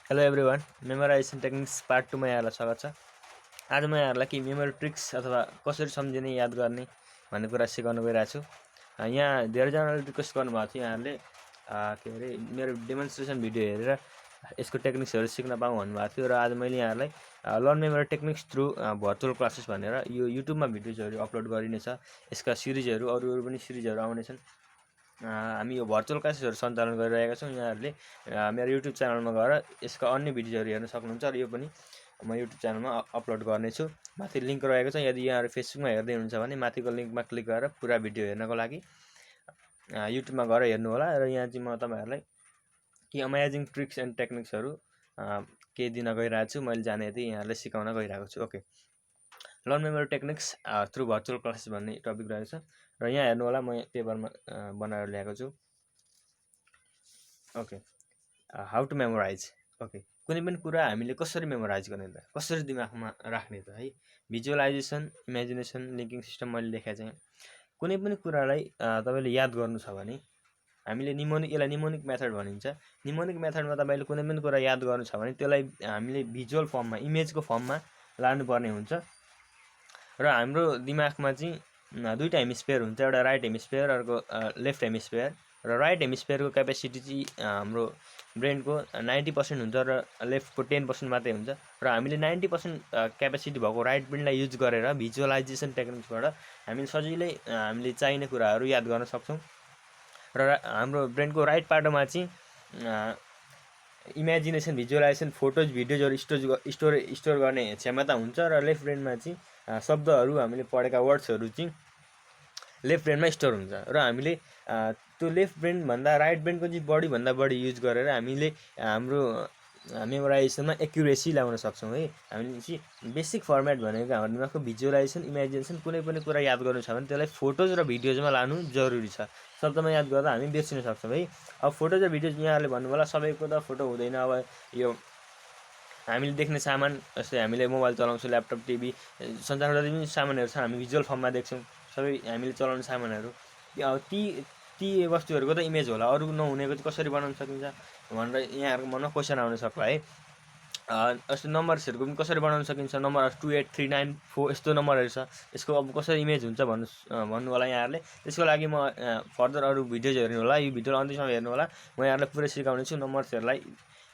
Hello everyone, मेमोराइजेसन techniques part 2 मा यहाँलाई स्वागत छ। आज म यहाँलाई के मेमोरी ट्रिक्स अथवा कसरी सम्झिने याद गर्ने भन्ने कुरा सिकाउन गइरहेको छु। यहाँ धेरैजनाले रिक्वेस्ट गर्नुभएको थियो यहाँले के अरे मेरो डेमोन्स्ट्रेसन भिडियो हेरेर यसको टेक्निक्सहरू सिक्न पाऊँ भन्नुभएको थियो र आज मैले यहाँलाई learn memory techniques through virtual classes भनेर यो युट्युबमा भिडियोजहरू अपलोड गरिनेछ। यसका सिरिजहरू अरू पनि सिरिजहरू आउनेछन्। हामी यो भर्चुअल क्लासेसहरू सञ्चालन गरिरहेका छौँ। यहाँहरूले मेरो युट्युब च्यानलमा गएर यसका अन्य भिडियोहरू हेर्न सक्नुहुन्छ र यो पनि म युट्युब च्यानलमा अपलोड गर्नेछु। माथि लिङ्क रहेको छ। यदि यहाँहरू फेसबुकमा हेर्दै हुनुहुन्छ भने माथिको लिङ्कमा क्लिक गरेर पुरा भिडियो हेर्नको लागि युट्युबमा गएर हेर्नुहोला। र यहाँ चाहिँ म तपाईँहरूलाई कि अमेजिङ ट्रिक्स एन्ड टेक्निक्सहरू केही दिन गइरहेको छु। मैले जाने यति यहाँहरूलाई सिकाउन गइरहेको छु। Okay, learn memory techniques through virtual classes भन्ने टपिक रहेको छ र यहाँ हेर्नु होला, म पेपरमा बनाएर ल्याएको छु। Okay, how to memorise. Okay, कुनै पनि कुरा हामीले कसरी मेमोराइज गर्ने त, कसरी दिमागमा राख्ने त है। भिजुअलाइजेसन, इमेजिनेसन, लिङ्किङ सिस्टम मैले देखाएको चाहिँ कुनै पनि कुरालाई तपाईँले याद गर्नु छ भने हामीले यसलाई निमोनिक मेथड भनिन्छ। निमोनिक मेथडमा तपाईँले कुनै पनि कुरा याद गर्नु छ भने त्यसलाई हामीले भिजुअल फर्ममा, इमेजको फर्ममा लानुपर्ने हुन्छ। र हाम्रो दिमागमा चाहिँ दुईवटा हेमिस्फियर हुन्छ, एउटा राइट हेमिस्फियर, अर्को लेफ्ट हेमिस्फियर। र राइट हेमिस्फियरको क्यापेसिटी चाहिँ हाम्रो ब्रेनको 90% हुन्छ र लेफ्टको 10% मात्रै हुन्छ। र हामीले 90% क्यापेसिटी भएको राइट ब्रेनलाई युज गरेर भिजुअलाइजेसन टेक्निक्सबाट हामीले सजिलै हामीले चाहिने कुराहरू याद गर्न सक्छौँ। र हाम्रो ब्रेनको राइट पार्टमा चाहिँ इमेजिनेसन, भिजुअलाइजेसन, फोटोज, भिडियोजहरू स्टोर गर्ने क्षमता हुन्छ। र लेफ्ट ब्रेनमा चाहिँ शब्दहरू, हामीले पढेका वर्ड्सहरू चाहिँ लेफ्ट ब्रेनमा स्टोर हुन्छ। र हामीले त्यो लेफ्ट ब्रेनभन्दा राइट ब्रेनको चाहिँ बढीभन्दा बढी युज गरेर हामीले हाम्रो मेमोराइजेसनमा एक्युरेसी ल्याउन सक्छौँ है। हामीले चाहिँ बेसिक फर्मेट भनेको हाम्रो दिमागको भिजुअलाइजेसन, इमेजिनेसन, कुनै पनि कुरा याद गर्नु छ भने त्यसलाई फोटोज र भिडियोजमा लानु जरुरी छ। शब्दमा याद गर्दा हामी बिर्सिन सक्छौँ है। अब फोटोज र भिडियोज यहाँहरूले भन्नु होला सबैको त फोटो हुँदैन। अब यो हामीले देख्ने सामान, जस्तै हामीले मोबाइल चलाउँछौँ, ल्यापटप, टिभी, संसारमा जति पनि सामानहरू छ हामी भिजुअल फर्ममा देख्छौँ। सबै हामीले चलाउने सामानहरू ती वस्तुहरूको त इमेज होला, अरू नहुनेको चाहिँ कसरी बनाउन सकिन्छ भनेर यहाँहरूको मनमा क्वेसन आउन सक्ला है। जस्तै नम्बर्सहरूको पनि कसरी बनाउन सकिन्छ, नम्बर 28394 यस्तो नम्बरहरू छ, यसको अब कसरी इमेज हुन्छ भन्नु होला यहाँहरूले। त्यसको लागि म फर्दर अरू भिडियोज हेर्नु होला, यो भिडियो अन्तिमसम्म हेर्नु होला। म यहाँहरूलाई पुरै सिकाउने छु नम्बर्सहरूलाई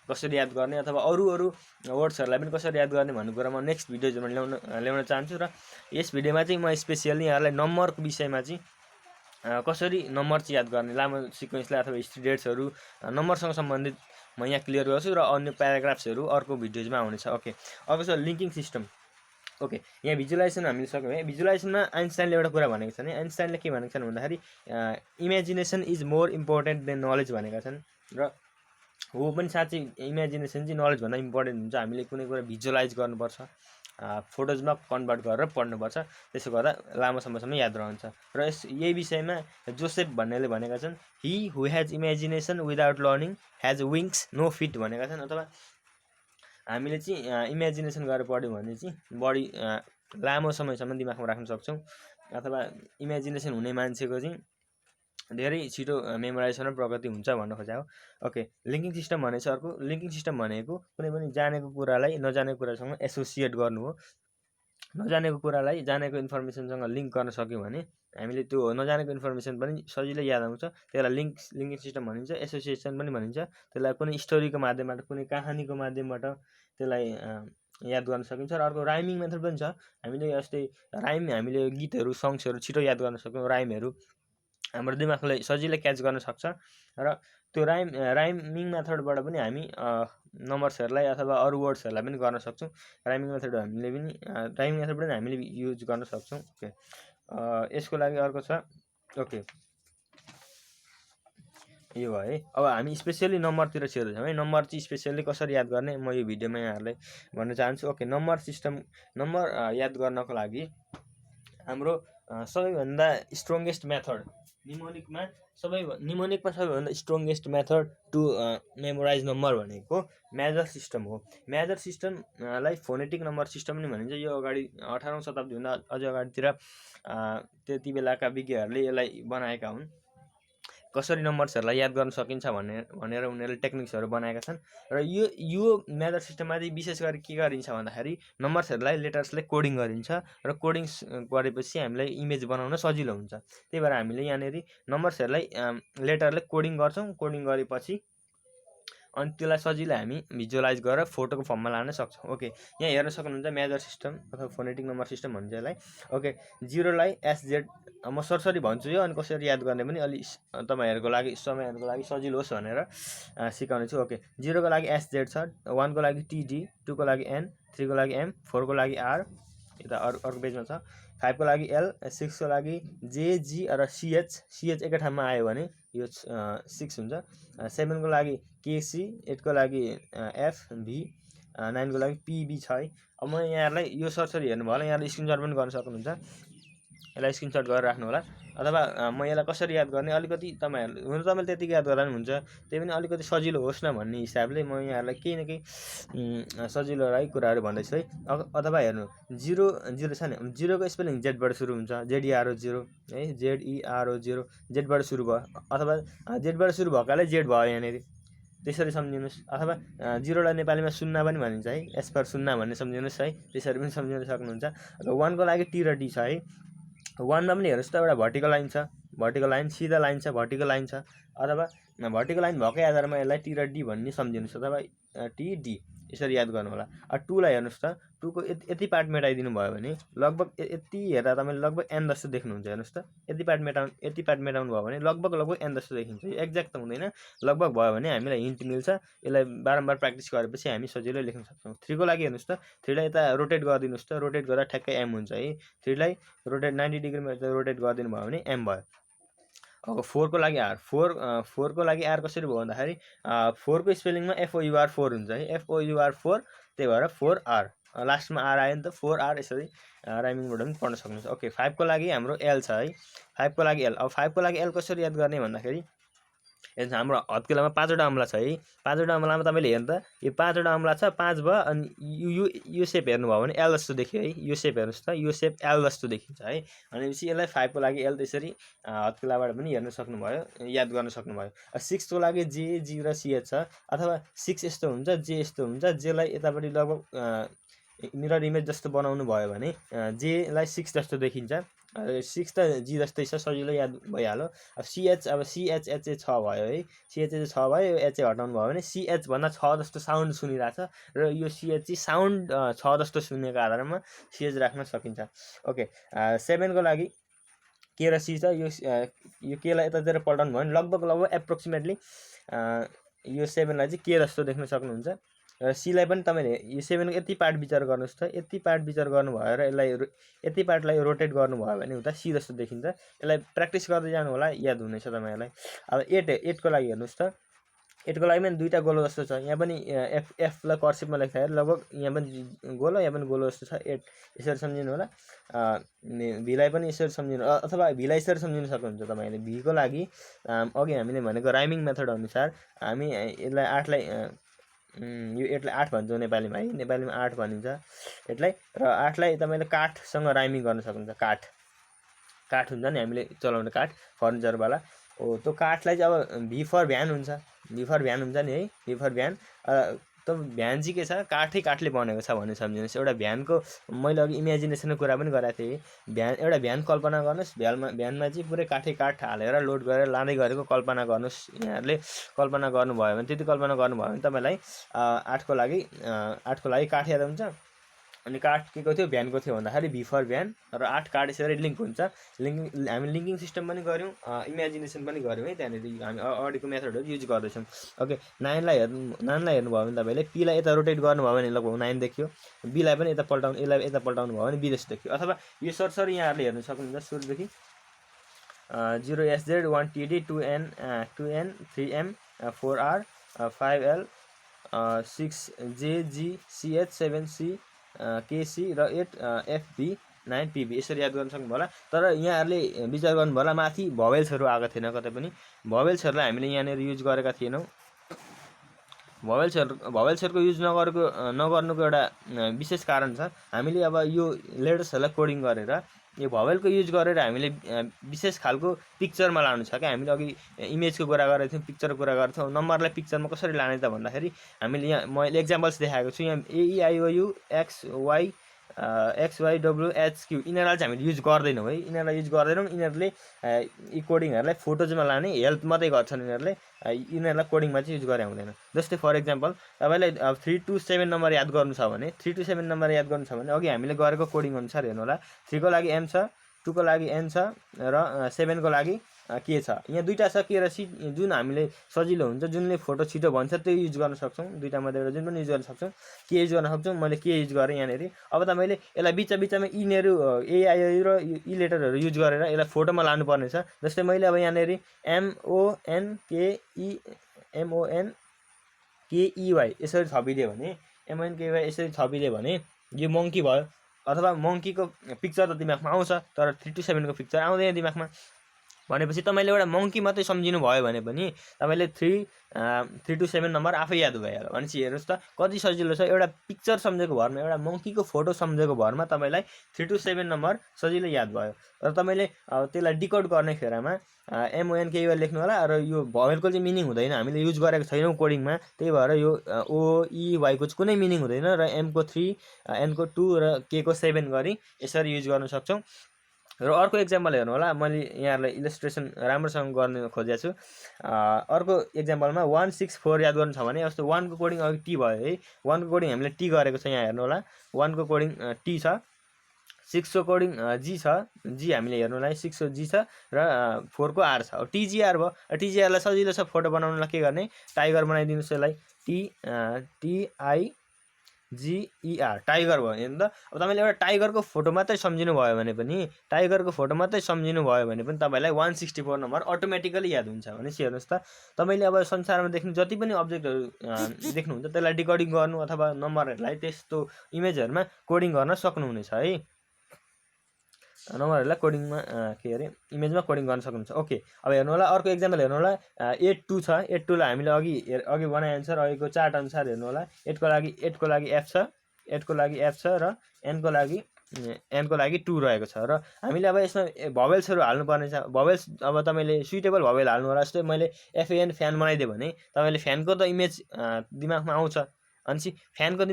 कसरी याद गर्ने अथवा अरू वर्ड्सहरूलाई पनि कसरी याद गर्ने भन्ने कुरा म नेक्स्ट भिडियोजमा ल्याउन चाहन्छु। र यस भिडियोमा चाहिँ म स्पेसियली यहाँलाई नम्बरको विषयमा चाहिँ कसरी नम्बर चाहिँ याद गर्ने, लामो सिक्वेन्सलाई अथवा हिस्ट्री डेट्सहरू नम्बरसँग सम्बन्धित म यहाँ क्लियर गर्छु र अन्य प्याराग्राफ्सहरू अर्को भिडियोजमा आउनेछ। ओके, अब छ लिङ्किङ सिस्टम। ओके, यहाँ भिजुअलाइजेसन हामीले सक्यौँ है। भिजुअलाइजेसनमा आइन्स्टाइनले एउटा कुरा भनेको छन्। आइन्स्टाइनले के भनेको छन् भन्दाखेरि imagination is more important then knowledge भनेका छन्। र हो पनि साँच्चै इमेजिनेसन चाहिँ नलेजभन्दा इम्पोर्टेन्ट हुन्छ। हामीले कुनै कुरा भिजुअलाइज गर्नुपर्छ, फोटोजमा कन्भर्ट गरेर पढ्नुपर्छ, त्यसो गर्दा लामो समयसम्म याद रहन्छ। र यही विषयमा जोसेफ भन्नेले भनेका छन्, he who has imagination without learning has wings no feet भनेका छन्। अथवा हामीले चाहिँ इमेजिनेसन गरेर पढ्यौँ भने चाहिँ बढी लामो समयसम्म दिमागमा राख्न सक्छौँ। अथवा इमेजिनेसन हुने मान्छेको चाहिँ धेरै छिटो मेमोराइजेसन र प्रगति हुन्छ भन्न खोजेको हो। ओके, लिङ्किङ सिस्टम भनेको अर्को। लिङ्किङ सिस्टम भनेको कुनै पनि जानेको कुरालाई नजानेको कुरासँग एसोसिएट गर्नु हो। नजानेको कुरालाई जानेको इन्फर्मेसनसँग लिङ्क गर्न सक्यौँ भने हामीले त्यो नजानेको इन्फर्मेसन पनि सजिलै याद आउँछ। त्यसलाई लिङ्किङ सिस्टम भनिन्छ, एसोसिएसन पनि भनिन्छ। त्यसलाई कुनै स्टोरीको माध्यमबाट, कुनै कहानीको माध्यमबाट त्यसलाई याद गर्न सकिन्छ। र अर्को राइमिङ मेथड पनि छ। हामीले जस्तै हामीले गीतहरू, सङ्ग्सहरू छिटो याद गर्न सक्छौँ। राइमहरू हाम्रो दिमागलाई सजिलै क्याच गर्न सक्छ। र त्यो राइमिङ मेथडबाट पनि हामी नम्बर्सहरूलाई अथवा अरू वर्ड्सहरूलाई पनि गर्न सक्छौँ। राइमिङ मेथड पनि हामीले युज गर्न सक्छौँ। ओके, यसको लागि अर्को छ। ओके, यो भयो है। अब हामी स्पेसियली नम्बरतिर छिर्दैछौँ है। नम्बर चाहिँ स्पेसियली कसरी याद गर्ने म यो भिडियोमा यहाँहरूलाई भन्न चाहन्छु। ओके, नम्बर याद गर्नको लागि हाम्रो सबैभन्दा स्ट्रङ्गेस्ट मेथड निमोनिकमा सबैभन्दा strongest method to memorise number भनेको मेजर सिस्टम हो। मेजर सिस्टमलाई फोनेटिक नम्बर सिस्टम पनि भनिन्छ। यो अगाडि 18औं शताब्दीभन्दा अझ अगाडितिर त्यति बेलाका विज्ञहरूले यसलाई बनाएका हुन्। कसरी नम्बर्सहरूलाई याद गर्न सकिन्छ भनेर उनीहरूले टेक्निक्सहरू बनाएका छन्। र यो मेजर सिस्टममा चाहिँ विशेष गरी के गरिन्छ भन्दाखेरि नम्बर्सहरूलाई लेटर्सले कोडिङ गरिन्छ र कोडिङ गरेपछि हामीलाई इमेज बनाउन सजिलो हुन्छ। त्यही भएर हामीले यहाँनिर नम्बर्सहरूलाई लेटरले कोडिङ गर्छौँ। कोडिङ गरेपछि अनि त्यसलाई सजिलै हामी भिजुअलाइज गरेर फोटोको फर्ममा लान सक्छौँ। ओके, यहाँ हेर्न सक्नुहुन्छ मेजर सिस्टम अथवा फोनेटिक नम्बर सिस्टम भन्छ यसलाई। ओके, 0लाई SZ म सरसरी भन्छु यो, अनि कसरी याद गर्ने पनि अलि तपाईँहरूको लागि समयहरूको लागि सजिलो होस् भनेर सिकाउने छु। ओके, 0को लागि SZ छ, 1को लागि TD, 2को लागि N, 3को लागि M, 4को लागि R, यता अर्को पेजमा छ, 5को लागि L, 6को लागि JG र CH एकै ठाउँमा आयो भने यो 6 हुन्छ, 7को लागि KC, 8को लागि FV, 9को लागि PB छ है। अब म यहाँहरूलाई यो सरसरी हेर्नुभयो होला, यहाँले स्क्रिनसट पनि गर्न सक्नुहुन्छ, यसलाई स्क्रिनसट गरेर राख्नु होला। अथवा म यसलाई कसरी याद गर्ने अलिकति तपाईँले त्यतिकै याद गर्दा पनि हुन्छ, त्यही पनि अलिकति सजिलो होस् न भन्ने हिसाबले म यहाँहरूलाई केही न केही सजिलोलाई कुराहरू भन्दैछु है। अथवा हेर्नु 0 छ नि, 0को स्पेलिङ जेडबाट सुरु हुन्छ, ZERO0 है, ZERO0 जेडबाट सुरु भयो, अथवा जेडबाट सुरु भएकाले जेड भयो यहाँनिर, त्यसरी सम्झिनुहोस्। अथवा 0लाई नेपालीमा शून्य पनि भनिन्छ है, एस फर शून्य भन्ने सम्झिनुहोस् है, त्यसरी पनि सम्झिन सक्नुहुन्छ। र 1को लागि T र D छ है। 1मा पनि हेर्नुहोस् त, एउटा भर्टिकल लाइन छ, भर्टिकल लाइन, सिधा लाइन छ, भर्टिकल लाइन छ, अथवा भर्टिकल लाइन भएकै आधारमा यसलाई T र D भन्ने सम्झिनुहोस्, अथवा TD यसरी याद गर्नु होला। 2लाई हेर्नुहोस् त, 2को यति पार्ट मेटाइदिनु भयो भने लगभग यति हेर्दा तपाईँले लगभग N जस्तो देख्नुहुन्छ। हेर्नुहोस् त, यति पार्ट मेटाउनु भयो भने लगभग N जस्तो देखिन्छ। यो एक्ज्याक्ट त हुँदैन, लगभग भयो भने हामीलाई हिन्ट मिल्छ। यसलाई बारम्बार प्र्याक्टिस गरेपछि हामी सजिलै लेख्न सक्छौँ। 3को लागि हेर्नुहोस् त, 3लाई यता रोटेट गरिदिनुहोस् त, रोटेट गर्दा ठ्याक्कै M हुन्छ है। 3लाई रोटेट 90 डिग्रीमा रोटेट गरिदिनु भयो भने M भयो। अब 4को लागि R, 4को लागि R कसरी भयो भन्दाखेरि 4को स्पेलिङमा FOUR4 हुन्छ है, FOUR4, त्यही भएर 4R, लास्टमा R आयो नि त, 4R, यसरी राइमिङबाट पनि पढ्न सक्नुहुन्छ। ओके, 5को लागि हाम्रो L छ है, 5को लागि L। अब 5को लागि L कसरी याद गर्ने भन्दाखेरि हाम्रो हत्केलामा 5वटा अम्ला छ है, 5वटा अम्लामा तपाईँले हेर्नु त, यो 5वटा अम्ला छ, 5 भयो, अनि यो सेप हेर्नुभयो भने L जस्तो देखियो है। यो सेप हेर्नुहोस् त, यो सेप L जस्तो देखिन्छ है। भनेपछि यसलाई 5को लागि L त्यसरी हत्केलाबाट पनि हेर्न सक्नुभयो, याद गर्न सक्नुभयो। 6को लागि J, G र CH छ, अथवा 6 यस्तो हुन्छ, J यस्तो हुन्छ, Jलाई यतापट्टि लगभग मिरर इमेज जस्तो बनाउनु भयो भने Jलाई 6 जस्तो देखिन्छ, 6 त G जस्तै छ, सजिलो याद भइहाल्यो। अब CH, अब CHH 6 भयो है, CHH 6 भयो, यो H हटाउनु भयो भने CH भन्दा 6 जस्तो साउन्ड सुनिरहेछ, र यो CH चाहिँ साउन्ड 6 जस्तो सुनेको आधारमा CH राख्न सकिन्छ। ओके, 7को लागि K र C छ, यो Kलाई यतातिर पल्टाउनु भयो भने लगभग एप्रोक्सिमेटली यो 7लाई चाहिँ K जस्तो देख्न सक्नुहुन्छ। र सीलाई पनि तपाईँले यो 7को यति पार्ट विचार गर्नुहोस् त, यति पार्ट विचार गर्नुभयो र यसलाई यति पार्टलाई रोटेट गर्नुभयो भने उता सी जस्तो देखिन्छ। यसलाई प्र्याक्टिस गर्दै जानु होला, याद हुनेछ तपाईँहरूलाई। अब 8को लागि हेर्नुहोस् त, 8को लागि पनि दुईवटा गोलो जस्तो छ, यहाँ पनि एफलाई कर्सिभमा लेख्दाखेरि लगभग यहाँ पनि गोलो, यहाँ पनि गोलो जस्तो छ। 8 यसरी सम्झिनु होला। भीलाई पनि यसरी सम्झिनु, अथवा भीलाई यसरी सम्झिन सक्नुहुन्छ तपाईँले। भीको लागि अघि हामीले भनेको राइमिङ मेथड अनुसार हामी यसलाई 8लाई यो 8लाई 8 भन्छौँ नेपालीमा है, नेपालीमा 8 भनिन्छ 8लाई। र 8लाई तपाईँले काठसँग राइमिङ गर्न सक्नुहुन्छ। काठ हुन्छ नि हामीले चलाउने काठ, फर्निचरवाला हो, त्यो काठलाई चाहिँ अब भी फर भ्यान हुन्छ, भी फर भ्यान हुन्छ नि है, भी फर भ्यान। त भ्यान चाहिँ के छ, काठले बनेको छ भन्ने सम्झिनुहोस्। एउटा भ्यानको मैले अघि इमेजिनेसनको कुरा पनि गरेको थिएँ। एउटा भ्यान कल्पना गर्नुहोस्, भ्यानमा चाहिँ पुरै काठ हालेर लोड गरेर लाँदै गरेको कल्पना गर्नुहोस्। यहाँहरूले कल्पना गर्नुभयो भने, त्यति कल्पना गर्नुभयो भने तपाईँलाई 8को लागि काठ याद हुन्छ। अनि काठ के को थियो, भ्यानको थियो भन्दाखेरि भी फर भ्यान, र 8 काठ यसरी लिङ्क हुन्छ। हामी लिङ्किङ सिस्टम पनि गऱ्यौँ, इमेजिनेसन पनि गऱ्यौँ है, त्यहाँनिर हामी अगाडिको मेथडहरू युज गर्दैछौँ। ओके, 9लाई हेर्नुभयो भने तपाईँले पीलाई यता रोटेट गर्नुभयो भने लगभग 9 देखियो, बीलाई पनि यसलाई यता पल्टाउनु भयो भने बी जस्तो देखियो। अथवा यो सरसरी यहाँहरूले हेर्न सक्नुहुन्छ सुरुदेखि 0SZ 1TD 2N 3M 4R 5L 6JG CH 7C KC र 8FB 9PB यसरी याद गर्न सक्नुभयो होला। तर यहाँहरूले विचार गर्नुभयो होला माथि भवेल्सहरू आएको थिएन कतै पनि, भवेल्सहरूलाई हामीले यहाँनिर युज गरेका थिएनौँ। भवेल्सहरूको युज नगर्नुको एउटा विशेष कारण छ। हामीले अब यो लेटर्सहरूलाई कोडिङ गरेर यो भवेलको युज गरेर हामीले विशेष खालको पिक्चरमा लानु छ क्या। हामीले अघि इमेजको कुरा गरेको थियौँ, पिक्चरको कुरा गरेको थियौँ। नम्बरलाई पिक्चरमा कसरी लाने त भन्दाखेरि हामीले यहाँ मैले एक्जाम्पल्स देखाएको छु। यहाँ AEIOU XYWHQ यिनीहरूलाई चाहिँ हामीले युज गर्दैनौँ है। यिनीहरूलाई युज गर्दैनौँ। यिनीहरूले यी कोडिङहरूलाई फोटोजमा लाने हेल्प मात्रै गर्छन्। यिनीहरूलाई कोडिङमा चाहिँ युज गरे हुँदैन। जस्तै फर इक्जाम्पल तपाईँलाई 3 to 7 नम्बर याद गर्नु छ भने 3 to 7 नम्बर याद गर्नु छ भने अघि हामीले गरेको कोडिङ अनुसार हेर्नु होला। 3 को लागि M छ, 2 को लागि N छ र 7 को लागि के छ। यहाँ दुईवटा छ के र सी। जुन हामीले सजिलो हुन्छ, जुनले फोटो छिटो भन्छ त्यो युज गर्न सक्छौँ। दुईवटा मध्ये जुन पनि युज गर्न सक्छौँ। के युज गर्न सक्छौँ, मैले के युज गरेँ यहाँनिर। अब तपाईँले यसलाई बिचमा यिनीहरू AIOU र यी लेटरहरू युज गरेर यसलाई फोटोमा लानुपर्ने छ। जस्तै मैले अब यहाँनिर MONKEY यसरी थपिदियो भने MONKEY यसरी थपिदियो भने यो मङ्की भयो। अथवा मङ्कीको पिक्चर त दिमागमा आउँछ तर 3 to 7 को पिक्चर आउँदैन दिमागमा। भनेपछि तपाईँले एउटा मङ्की मात्रै सम्झिनु भयो भने पनि तपाईँले 3 to 7 नम्बर आफै याद भइहाल्यो। भनेपछि हेर्नुहोस् त कति सजिलो छ। एउटा पिक्चर सम्झेको भरमा, एउटा मङ्कीको फोटो सम्झेको भरमा तपाईँलाई 3 to 7 नम्बर सजिलै याद भयो। र तपाईँले त्यसलाई डिकोड गर्ने खेरमा MONKEY लेख्नु होला। र यो भवेलको चाहिँ मिनिङ हुँदैन, हामीले युज गरेको छैनौँ कोडिङमा। त्यही भएर यो OEY को चाहिँ कुनै मिनिङ हुँदैन। र M को 3, N को 2 र K को 7 गरी यसरी युज गर्न सक्छौँ। र अर्को एक्जाम्पल हेर्नु होला। मैले यहाँहरूलाई इलस्ट्रेसन राम्रोसँग गर्न खोजेको छु। अर्को एक्जाम्पलमा 164 याद गर्नु छ भने जस्तो 1 को कोडिङ अघि टी भयो है। 1 को कोडिङ हामीले टी गरेको छ। यहाँ हेर्नु होला 1 को कोडिङ टी छ। 6 को कोडिङ जी छ। जी हामीले हेर्नु होला 6 को जी छ र 4 को आर छ। TGR भयो। TGRलाई सजिलो छ फोटो बनाउनलाई के गर्ने, टाइगर बनाइदिनुहोस् यसलाई। TIGER टाइगर भयो हेर्नु त। अब तपाईँले एउटा टाइगरको फोटो मात्रै सम्झिनु भयो भने पनि तपाईँलाई 164 नम्बर अटोमेटिकली याद हुन्छ। भनेपछि हेर्नुहोस् त तपाईँले अब संसारमा देख्ने जति पनि अब्जेक्टहरू देख्नुहुन्छ त्यसलाई डिकोडिङ गर्नु अथवा नम्बरहरूलाई त्यस्तो इमेजहरूमा कोडिङ गर्न सक्नुहुनेछ है। नम्बरहरूलाई कोडिङमा इमेजमा कोडिङ गर्न सक्नुहुन्छ। ओके, अब हेर्नु होला अर्को एक्जाम्पल हेर्नु होला। 8 छ। 8 लाई हामीले अघि बनाए अनुसार अघिको चार्ट अनुसार हेर्नु होला। 8 को लागि F छ। 8 को लागि F छ र N को लागि 2 रहेको छ। र हामीले अब यसमा भवेल्सहरू हाल्नुपर्ने छ। भवेल्स अब तपाईँले सुइटेबल भवेल हाल्नु होला। जस्तै मैले FAN फ्यान बनाइदिएँ भने तपाईँले फ्यानको त इमेज दिमागमा आउँछ। अनि फ्यानको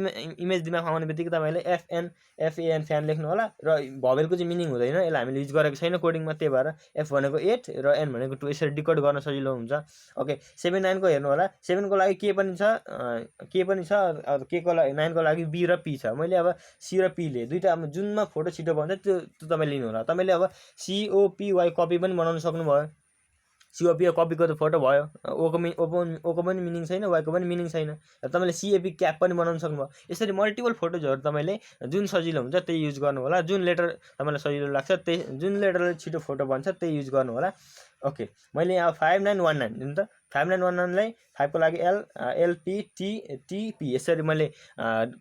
इमेज दिमागमा आउने बित्तिकै तपाईँले FAN फ्यान लेख्नु होला। र भवेलको चाहिँ मिनिङ हुँदैन, यसलाई हामीले युज गरेको छैन कोडिङमा। त्यही भएर F भनेको 8 र N भनेको 2 यसरी डिकोड गर्न सजिलो हुन्छ। ओके, 7 9 को हेर्नु होला। 7 को लागि के पनि छ। के को लागि 9 को लागि B र P छ। मैले अब C र P ले दुईवटा जुनमा फोटो छिटो भन्छ त्यो तपाईँले लिनु होला। तपाईँले अब COPY कपी पनि बनाउन सक्नुभयो। COP कपीको त फोटो भयो। ओको पनि मिनिङ छैन, वाईको पनि मिनिङ छैन। र तपाईँले CAP क्याप पनि बनाउन सक्नुभयो। यसरी मल्टिपल फोटोजहरू तपाईँले जुन सजिलो हुन्छ त्यही युज गर्नु होला। जुन लेटर तपाईँलाई सजिलो लाग्छ जुन लेटरले छिटो फोटो भन्छ त्यही युज गर्नु होला। ओके, मैले यहाँ 5919 जुन त 5919 लाई 5 को लागि L LPTTP यसरी मैले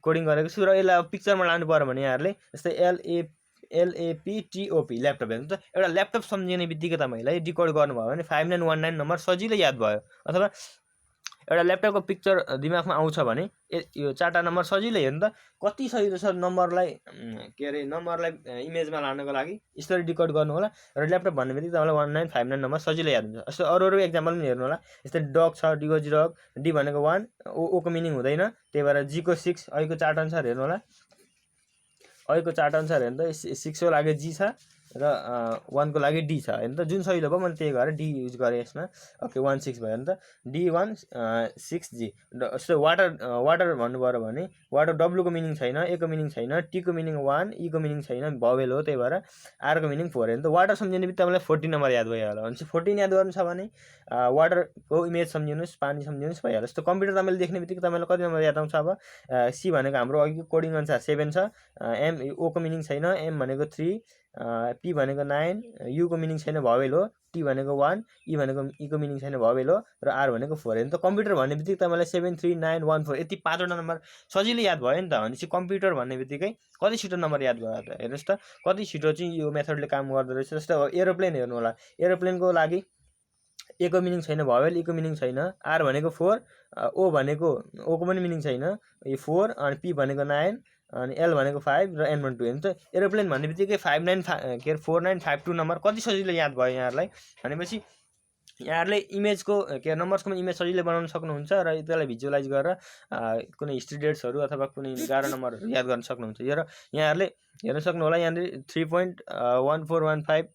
कोडिङ गरेको छु। र यसलाई पिक्चरमा लानु पर्यो भने यहाँहरूले जस्तै LAPTOP ल्यापटप हेर्नु त। एउटा ल्यापटप सम्झिने बित्तिकै तपाईँलाई डिकोड गर्नुभयो भने 5919 नम्बर सजिलै याद भयो। अथवा एउटा ल्यापटपको पिक्चर दिमागमा आउँछ भने यो चारवटा नम्बर सजिलै हेर्नु त कति सजिलो छ। नम्बरलाई इमेजमा लानको लागि यसरी डिकोड गर्नु होला। र ल्यापटप भन्ने बित्तिकै तपाईँलाई 1959 नम्बर सजिलै याद हुन्छ। जस्तो अरू एक्जाम्पल पनि हेर्नु होला। जस्तै डग छ। D को डग, D भनेको 1, O को मिनिङ हुँदैन। त्यही भएर G को 6 अहिलेको चार्ट अनुसार हेर्नु होला। अहिलेको चार्ट अनुसार हेर्नु त 6 को लागि G छ र 1 को लागि D छ। हेर्नु त जुन सजिलो भयो मैले त्यही गरेर D युज गरेँ यसमा। ओके, 16 भयो नि त। D16G। जस्तो वाटर भन्नुभयो भने वाटर W को मिनिङ छैन, A को मिनिङ छैन, T को मिनिङ 1, E को मिनिङ छैन, भवेल हो। त्यही भएर R को मिनिङ 4। हेर्नु त वाटर सम्झिने बित्तिकै तपाईँलाई 14 नम्बर याद भइहाल्यो। भनेपछि 14 याद गर्नु छ भने वाटरको इमेज सम्झिनुहोस्, पानी सम्झिनुहोस् भइहाल्यो। जस्तो कम्प्युटर तपाईँले देख्ने बित्तिकै तपाईँलाई कति नम्बर याद आउँछ। अब C भनेको हाम्रो अघिको कोडिङ अनुसार 7 छ। O को मिनिङ छैन, M भनेको 3, P भनेको 9, U को मिनिङ छैन, भवेल हो। T भनेको 1, E भनेको E को मिनिङ छैन, भवेल हो। र R भनेको 4। हेर्नु त कम्प्युटर भन्ने बित्तिकै तपाईँलाई 7 3 9 1 4 यति 5वटा नम्बर सजिलै याद भयो नि त। भनेपछि कम्प्युटर भन्ने बित्तिकै कति छिटो नम्बर याद भयो त। हेर्नुहोस् त कति छिटो चाहिँ यो मेथडले काम गर्दो रहेछ। जस्तो अब एरोप्लेन हेर्नु होला। एरोप्लेनको लागि A को मिनिङ छैन, भवेल, E को मिनिङ छैन, R भनेको 4, O को पनि मिनिङ छैन, यो 4, अनि P भनेको 9, अनि एल भनेको 5 र एन भनेको 2 हुन्छ। एरोप्लेन भन्ने बित्तिकै 4952 नम्बर कति सजिलो याद भयो यहाँहरूलाई भनेपछि यहाँहरूले इमेजको नम्बर्सको इमेज सजिलै बनाउन सक्नुहुन्छ र त्यसलाई भिजुअलाइज गरेर कुनै हिस्ट्री डेट्सहरू अथवा कुनै गाह्रो नम्बरहरू याद गर्न सक्नुहुन्छ। र यहाँहरूले हेर्न सक्नु होला यहाँनिर 3.1415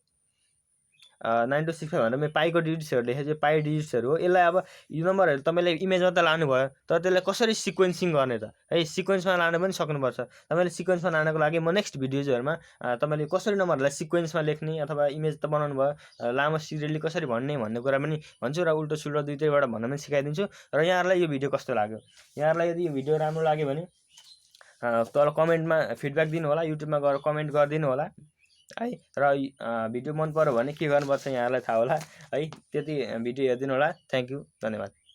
9265 भनेर पाईको डिजिट्सहरू लेखेको छ, पाई डिजिट्सहरू हो। यसलाई अब यो नम्बरहरू तपाईँले इमेजमा त लानुभयो, तर त्यसलाई कसरी सिक्वेन्सिङ गर्ने त है, सिक्वेन्समा लान पनि सक्नुपर्छ। तपाईँले सिक्वेन्समा लानको लागि म नेक्स्ट भिडियोजहरूमा तपाईँले कसरी नम्बरहरूलाई सिक्वेन्समा लेख्ने अथवा इमेज त बनाउनु भयो, लामो सिरियली कसरी भन्ने कुरा पनि भन्छु र उल्टो सुल्टो दुईटैबाट भन्न पनि सिकाइदिन्छु। र यहाँहरूलाई यो भिडियो कस्तो लाग्यो, यहाँहरूलाई यदि यो भिडियो राम्रो लाग्यो भने तल कमेन्टमा फिडब्याक दिनु होला, युट्युबमा गएर कमेन्ट गरिदिनु होला है। र भिडियो मन पर्यो भने के गर्नुपर्छ यहाँहरूलाई थाहा होला है। त्यति भिडियो हेरिदिनु होला। थ्याङ्क यू, धन्यवाद।